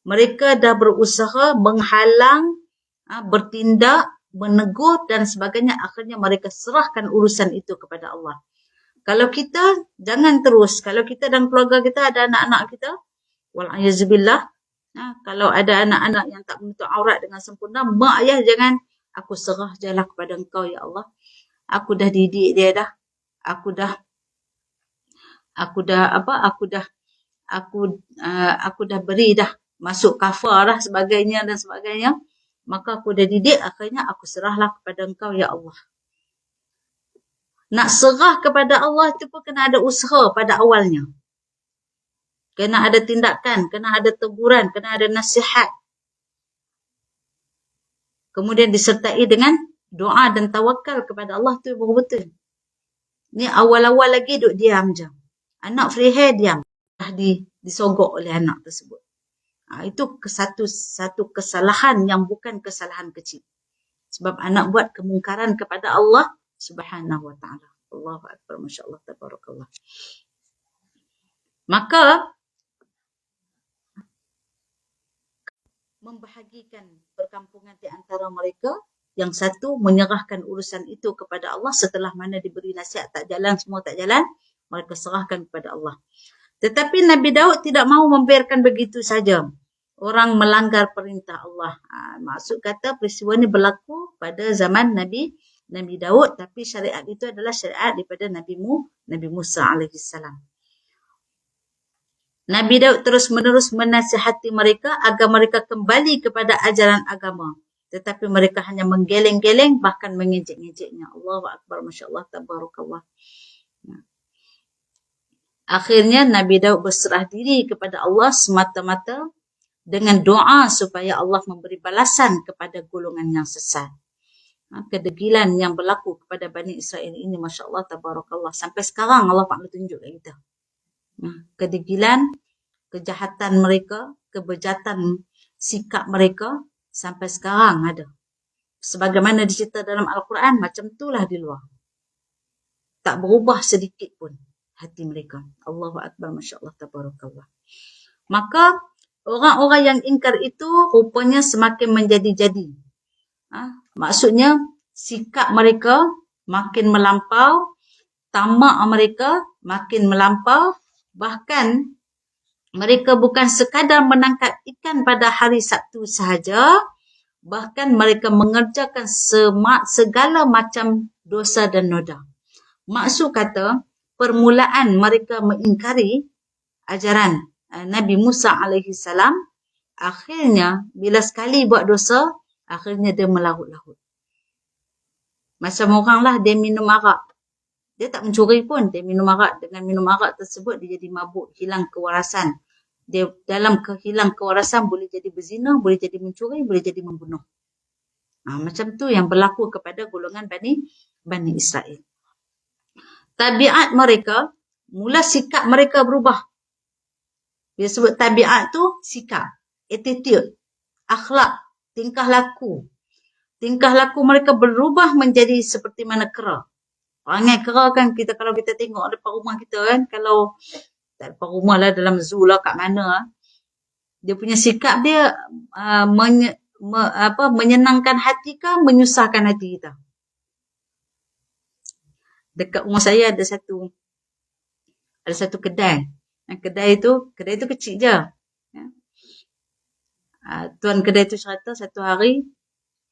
Mereka dah berusaha menghalang, bertindak, menegur dan sebagainya. Akhirnya mereka serahkan urusan itu kepada Allah. Kalau kita jangan terus. Kalau kita dan keluarga kita ada anak-anak kita, wal'ayazubillah, kalau ada anak-anak yang tak menutup aurat dengan sempurna, mak ayah jangan, aku serah je lah kepada engkau ya Allah. Aku dah didik dia dah. Aku dah beri dah masuk kafar dah sebagainya dan sebagainya. Maka aku dah didik, akhirnya aku serahlah kepada engkau ya Allah. Nak serah kepada Allah itu pun kena ada usaha pada awalnya. Kena ada tindakan, kena ada teguran, kena ada nasihat. Kemudian disertai dengan doa dan tawakal kepada Allah tu betul-betul. Ni awal-awal lagi duk diam je. Anak free hair diam. Dah disogok oleh anak tersebut. Itu satu kesalahan yang bukan kesalahan kecil. Sebab anak buat kemungkaran kepada Allah Subhanahu Wa Taala. Allahu Akbar, Masya Allah, Tabarakallah. Maka membahagikan perkampungan di antara mereka. Yang satu menyerahkan urusan itu kepada Allah, setelah mana diberi nasihat tak jalan, semua tak jalan, mereka serahkan kepada Allah. Tetapi Nabi Daud tidak mahu membiarkan begitu saja orang melanggar perintah Allah. Maksud kata peristiwa ini berlaku pada zaman Nabi Daud, tapi syariat itu adalah syariat daripada Nabi Musa alaihi salam. Nabi Daud terus-menerus menasihati mereka agar mereka kembali kepada ajaran agama. Tetapi mereka hanya menggeleng-geleng, bahkan mengejek-ngejeknya. Allahu Akbar, Masya Allah, Tabarakallah. Akhirnya Nabi Daud berserah diri kepada Allah semata-mata dengan doa supaya Allah memberi balasan kepada golongan yang sesat. Kedegilan yang berlaku kepada Bani Israel ini, Masya Allah, Tabarakallah. Sampai sekarang Allah Ta'ala tunjuk kat kita. Kedegilan, kejahatan mereka, kebejatan sikap mereka, sampai sekarang ada. Sebagaimana dicerita dalam Al-Quran, macam itulah di luar. Tak berubah sedikit pun hati mereka. Allahu Akbar, Masya Allah, Tabarakallah. Maka orang-orang yang ingkar itu rupanya semakin menjadi-jadi. Maksudnya sikap mereka makin melampau, tamak mereka makin melampau, bahkan mereka bukan sekadar menangkap ikan pada hari Sabtu sahaja, bahkan mereka mengerjakan segala macam dosa dan noda. Maksud kata, permulaan mereka mengingkari ajaran Nabi Musa alaihi salam, akhirnya bila sekali buat dosa, akhirnya dia melarut-larut. Macam orang lah, dia minum arak. Dia tak mencuri pun, dia minum arak. Dengan minum arak tersebut, dia jadi mabuk, hilang kewarasan. Dia dalam hilang kewarasan boleh jadi berzina, boleh jadi mencuri, boleh jadi membunuh. Macam tu yang berlaku kepada golongan Bani Israel. Tabiat mereka, mula sikap mereka berubah. Bila sebut tabiat tu, sikap, attitude, akhlak, tingkah laku. Tingkah laku mereka berubah menjadi seperti mana kera. Perangai kera kan, kalau kita tengok depan rumah kita kan, kalau tak depan rumah lah, dalam zoo lah, kat mana, dia punya sikap dia menyenangkan hati ke, menyusahkan hati kita. Dekat rumah saya ada satu kedai. Kedai itu kecil je. Tuan kedai tu cerita satu hari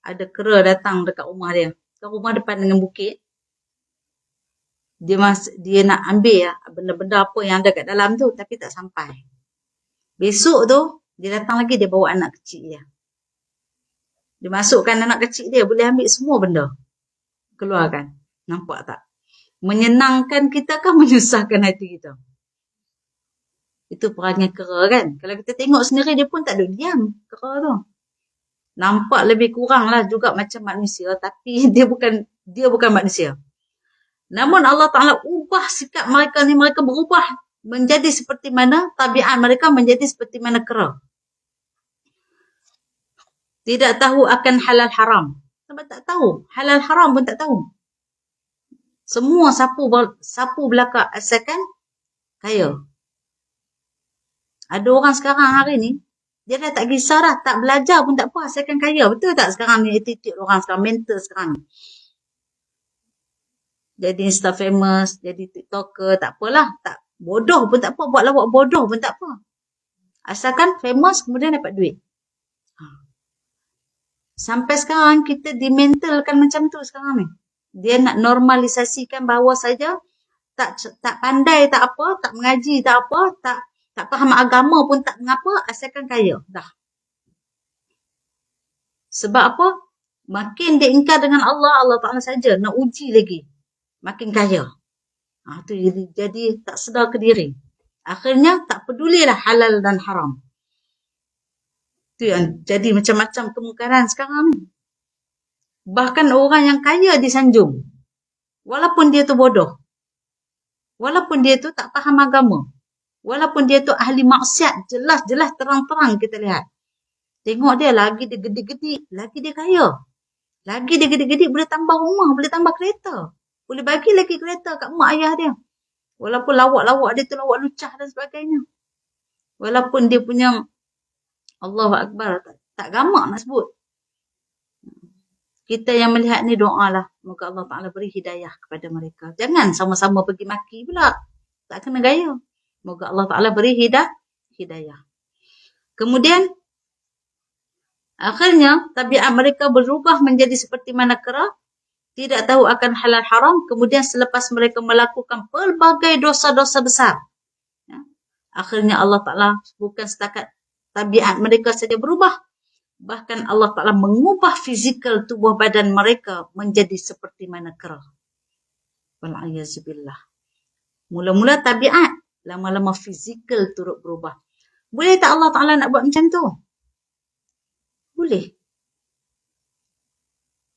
ada kera datang dekat rumah dia. Kan rumah depan dengan bukit. Dia nak ambil benda-benda apa yang ada kat dalam tu, tapi tak sampai. Besok tu dia datang lagi, dia bawa anak kecil dia. Dia masukkan anak kecil dia, boleh ambil semua benda. Keluarkan. Nampak tak? Menyenangkan kita kan menyusahkan hati kita? Itu perangai kera kan? Kalau kita tengok sendiri dia pun tak duduk diam, kera tu. Nampak lebih kurang lah juga macam manusia, tapi dia bukan manusia. Namun Allah Ta'ala ubah sikap mereka ni, mereka berubah menjadi seperti mana tabiat mereka, menjadi seperti mana kera. Tidak tahu akan halal haram. Sebab tak tahu. Halal haram pun tak tahu. Semua sapu belaka asalkan kaya. Ada orang sekarang hari ni, dia dah tak kisah dah. Tak belajar pun tak apa, asalkan kaya. Betul tak sekarang ni attitude orang sekarang, mental sekarang ni. Jadi Insta famous, jadi TikToker, tak apalah. Tak, bodoh pun tak apa, buat lawak bodoh pun tak apa. Asalkan famous, kemudian dapat duit. Sampai sekarang kita dimentalkan macam tu sekarang ni. Dia nak normalisasikan bahawa saja tak pandai tak apa, tak mengaji tak apa, tak faham agama pun tak mengapa, asalkan kaya. Dah. Sebab apa? Makin dia ingkar dengan Allah, Allah Ta'ala saja nak uji lagi. Makin kaya. Tu jadi tak sedar ke diri. Akhirnya tak pedulilah halal dan haram. Tu yang jadi macam-macam kemungkaran sekarang ni. Bahkan orang yang kaya disanjung. Walaupun dia tu bodoh. Walaupun dia tu tak faham agama. Walaupun dia tu ahli maksiat. Jelas-jelas terang-terang kita lihat. Tengok dia lagi dia gede-gede. Lagi dia kaya. Lagi dia gede-gede boleh tambah rumah. Boleh tambah kereta. Boleh bagi lagi kereta kat mak ayah dia. Walaupun lawak-lawak dia tu lawak lucah dan sebagainya. Walaupun dia punya Allahu Akbar. Tak gamak nak sebut. Kita yang melihat ni doalah. Moga Allah Ta'ala beri hidayah kepada mereka. Jangan sama-sama pergi maki pula. Tak kena gaya. Moga Allah Ta'ala beri hidayah. Kemudian, akhirnya tabiat mereka berubah menjadi seperti mana kera. Tidak tahu akan halal haram. Kemudian selepas mereka melakukan pelbagai dosa-dosa besar. Akhirnya Allah Ta'ala bukan setakat tabiat mereka saja berubah. Bahkan Allah Ta'ala mengubah fizikal tubuh badan mereka menjadi seperti mana kera. Wal'ayazubillah. Mula-mula tabiat, lama-lama fizikal turut berubah. Boleh tak Allah Ta'ala nak buat macam tu? Boleh.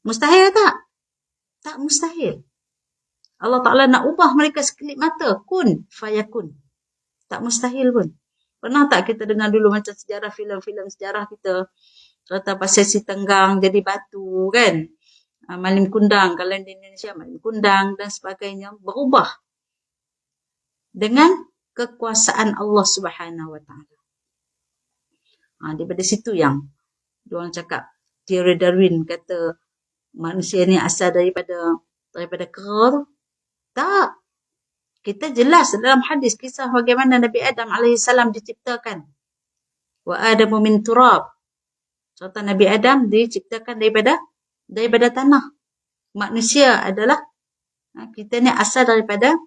Mustahil tak? Tak mustahil. Allah Ta'ala nak ubah mereka sekelip mata. Kun fayakun. Tak mustahil pun. Pernah tak kita dengar dulu macam sejarah filem-filem sejarah kita, cerita pasal si Tenggang jadi batu kan. Malim Kundang, kalau di Indonesia Malim Kundang dan sebagainya. Berubah. Dengan kekuasaan Allah Subhanahu Wa Ta'ala. Daripada situ yang diorang cakap, teori Darwin kata manusia ni asal daripada kera. Tak. Kita jelas dalam hadis kisah bagaimana Nabi Adam AS diciptakan. Wa Adamu min turab. Contoh Nabi Adam diciptakan daripada tanah. Manusia adalah, kita ni asal daripada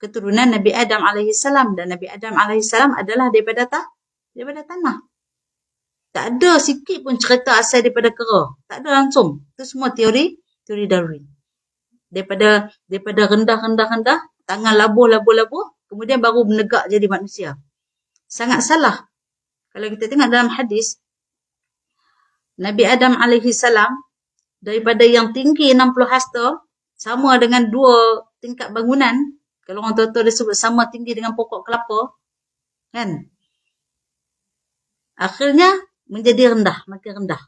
keturunan Nabi Adam AS. Dan Nabi Adam AS adalah daripada tanah. Tak ada sikit pun cerita asal daripada kera. Tak ada langsung. Itu semua teori Darwin. Daripada rendah, tangan labuh, kemudian baru menegak jadi manusia. Sangat salah. Kalau kita tengok dalam hadis, Nabi Adam AS daripada yang tinggi 60 hasta sama dengan 2 tingkat bangunan. Kalau orang tua-tua dia sebut sama tinggi dengan pokok kelapa. Kan? Akhirnya menjadi rendah, makin rendah.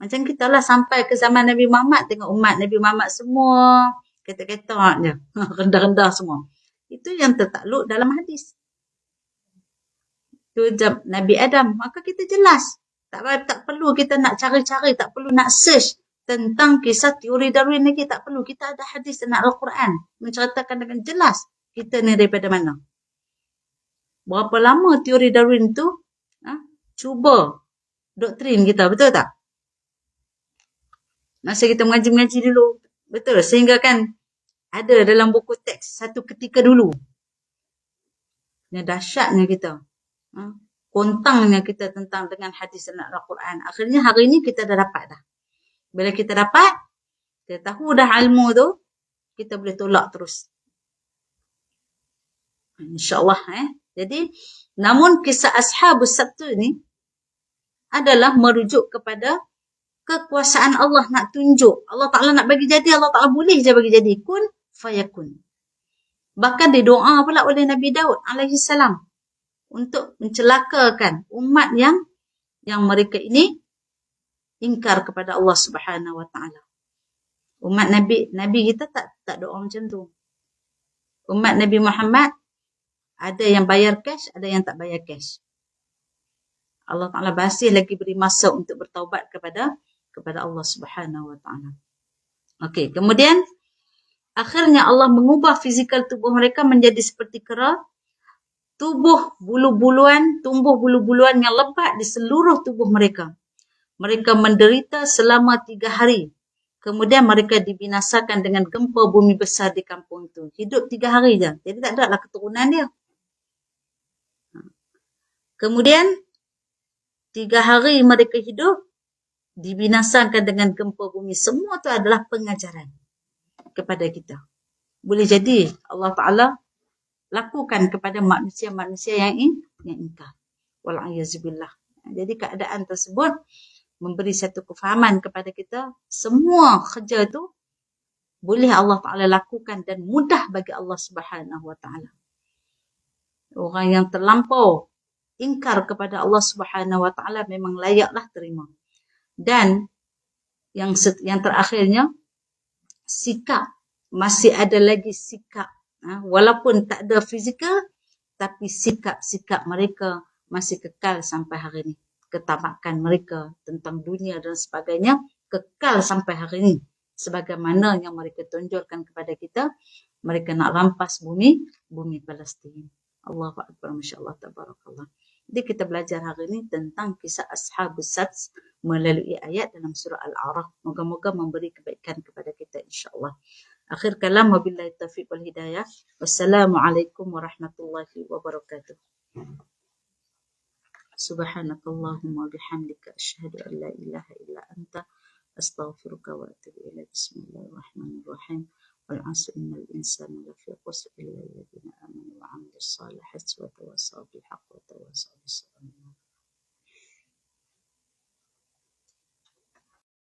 Macam kita lah sampai ke zaman Nabi Muhammad, tengok umat Nabi Muhammad semua ketak-ketak je. Rendah-rendah semua. Itu yang tertakluk dalam hadis. Itu Nabi Adam. Maka kita jelas. Tak perlu kita nak cari-cari, tak perlu nak search tentang kisah teori Darwin lagi. Tak perlu. Kita ada hadis dan Al-Quran menceritakan dengan jelas kita ni daripada mana. Berapa lama teori Darwin tu cuba doktrin kita, betul tak? Masa kita mengaji dulu, betul. Sehingga kan ada dalam buku teks satu ketika dulu. Ini dahsyatnya kita. Kontangnya kita dengan hadis dan Al-Quran. Akhirnya hari ini kita dah dapat dah. Bila kita dapat, kita tahu dah ilmu tu, kita boleh tolak terus. InsyaAllah. Jadi, namun kisah Ashabus Sabtu ini adalah merujuk kepada kekuasaan Allah nak tunjuk. Allah Ta'ala nak bagi jadi, Allah Ta'ala boleh je bagi jadi. Kun fayakun. Bahkan didoa pula oleh Nabi Daud alaihi salam untuk mencelakakan umat yang mereka ini ingkar kepada Allah Subhanahu wa Ta'ala. Umat Nabi kita tak doa macam tu. Umat Nabi Muhammad ada yang bayar cash, ada yang tak bayar cash. Allah Ta'ala masih lagi beri masa untuk bertaubat kepada Allah Subhanahu wa Ta'ala. Okey, kemudian akhirnya Allah mengubah fizikal tubuh mereka menjadi seperti kera. Tumbuh bulu-buluan yang lebat di seluruh tubuh mereka. Mereka menderita selama 3 hari. Kemudian mereka dibinasakan dengan gempa bumi besar di kampung itu. Hidup 3 hari je. Jadi tak ada lah keturunan dia. Kemudian 3 hari mereka hidup, dibinasakan dengan gempa bumi. Semua itu adalah pengajaran kepada kita. Boleh jadi Allah Ta'ala lakukan kepada manusia-manusia yang ingkar. Wal'ayazubillah. Jadi keadaan tersebut memberi satu kefahaman kepada kita. Semua kerja itu boleh Allah Ta'ala lakukan dan mudah bagi Allah Subhanahu wa Ta'ala. Orang yang terlampau ingkar kepada Allah Subhanahu wa Ta'ala memang layaklah terima. Dan yang terakhirnya, sikap. Masih ada lagi sikap. Walaupun tak ada fizikal, tapi sikap-sikap mereka masih kekal sampai hari ini. Ketamakan mereka tentang dunia dan sebagainya kekal sampai hari ini. Sebagaimana yang mereka tunjukkan kepada kita, mereka nak rampas bumi Palestin. Allahu Akbar, masya-Allah, tabarakallah. Jadi kita belajar hari ini tentang kisah Ashabus Sabt melalui ayat dalam surah Al-A'raf. Moga-moga memberi kebaikan kepada kita, insya-Allah. Akhir kalam, wabillahi taufiq wal hidayah. Wassalamualaikum warahmatullahi wabarakatuh. Subhanakallahumma bihamdika asyhadu an la ilaha illa anta astaghfiruka wa atubu ilaik. Bismillahirrahmanirrahim. Wal 'asri innal insana lafi khusr illa alladziina aamanu wa 'amilus salihati wa tawassaw bil haqq